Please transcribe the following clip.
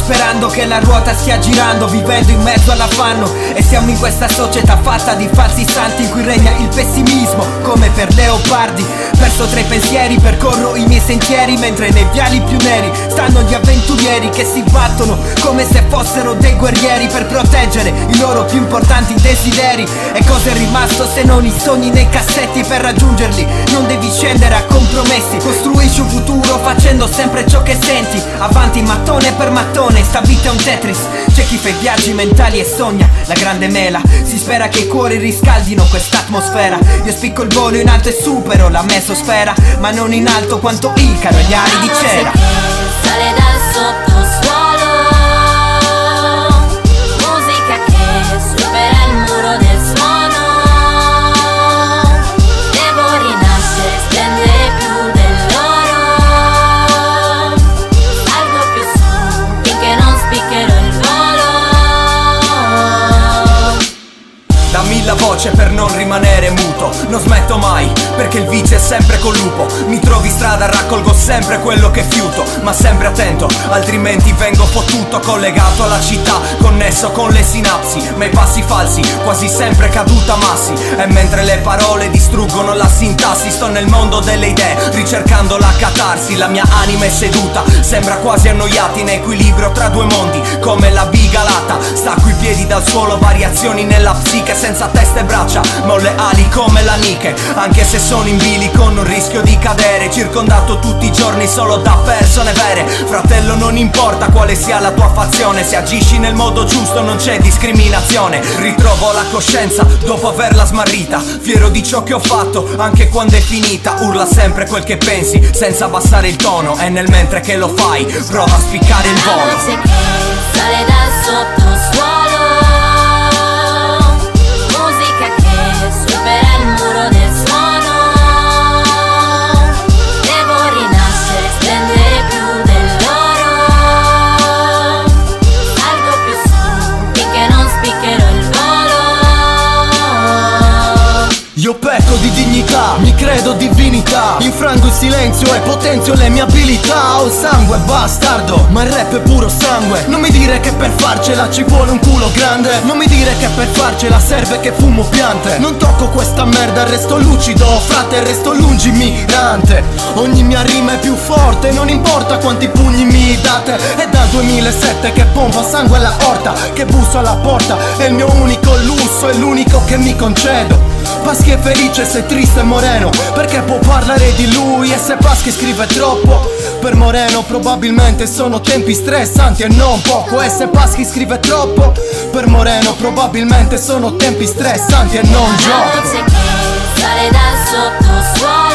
sperando che la ruota stia girando, vivendo in mezzo all'affanno. E siamo in questa società fatta di falsi santi in cui regna il pessimismo, come per leopardi. Perso tra i pensieri, percorro i miei sentieri, mentre nei viali più neri stanno gli avventurieri che si battono come se fossero dei guerrieri per proteggere i loro più importanti desideri. E cosa è rimasto se non i sogni nei cassetti? Per raggiungerli non devi scendere a compromessi, costruisci un futuro facendo sempre ciò che senti. Avanti mattone per mattone, sta vita è un Tetris. C'è chi fa i viaggi mentali e sogna la grande mela. Si spera che i cuori riscaldino quest'atmosfera. Io spicco il volo in alto e supero la mesosfera, ma non in alto quanto Icaro e gli ali di cera. Sale dal sottosuolo, musica che supera il muro del suono. Devo rinascere, splendere più dell'oro. Salgo più su finché non spiccherò il volo. Dammi la voce per non rimanere muto, non smetto mai, perché il vizio è sempre col lupo. Mi trovi strada, raccolgo sempre quello che fiuto, ma sempre attento, altrimenti vengo fottuto. Collegato alla città, connesso con le sinapsi, ma i passi falsi, quasi sempre caduta massi. E mentre le parole distruggono la sintassi, sto nel mondo delle idee, ricercando la catarsi. La mia anima è seduta, sembra quasi annoiata, in equilibrio tra due mondi, come la bigalata. Stacco i piedi dal suolo, variazioni nella psiche, senza testa e braccia, ma ho le ali come la Nike. Anche se sono in bilico non rischio di cadere, circondato tutti i giorni solo da persone vere. Fratello, non importa quale sia la tua fazione, se agisci nel modo giusto non c'è discriminazione. Ritrovo la coscienza dopo averla smarrita, fiero di ciò che ho fatto anche quando è finita. Urla sempre quel che pensi senza abbassare il tono, e nel mentre che lo fai prova a spiccare il volo. La voce che sale dal sottosuolo, musica che supera il muro del suono. Devo rinascere, splendere più dell'oro. Salgo più su finché non spiccherò il volo. Io pecco di dignità, mi credo divinità, infrango il silenzio e potenzio le mie abilità. Ho sangue bastardo, ma il rap è puro sangue. Non mi dire che per farcela ci vuole un culo grande, non mi dire che per farcela serve che fumo piante. Non tocco questa merda, resto lucido, frate, resto lungimirante. Ogni mia rima è più forte, non importa quanti pugni mi date. È dal 2007 che pompa sangue alla orta, che busso alla porta, è il mio unico lusso, è l'unico che mi concedo. Paschi è felice se triste Moreno, perché può parlare di lui, e se Paschi scrive troppo per Moreno probabilmente sono tempi stressanti e non poco. E se Paschi scrive troppo per Moreno probabilmente sono tempi stressanti e non La gioco. voce che sale dal sottosuolo,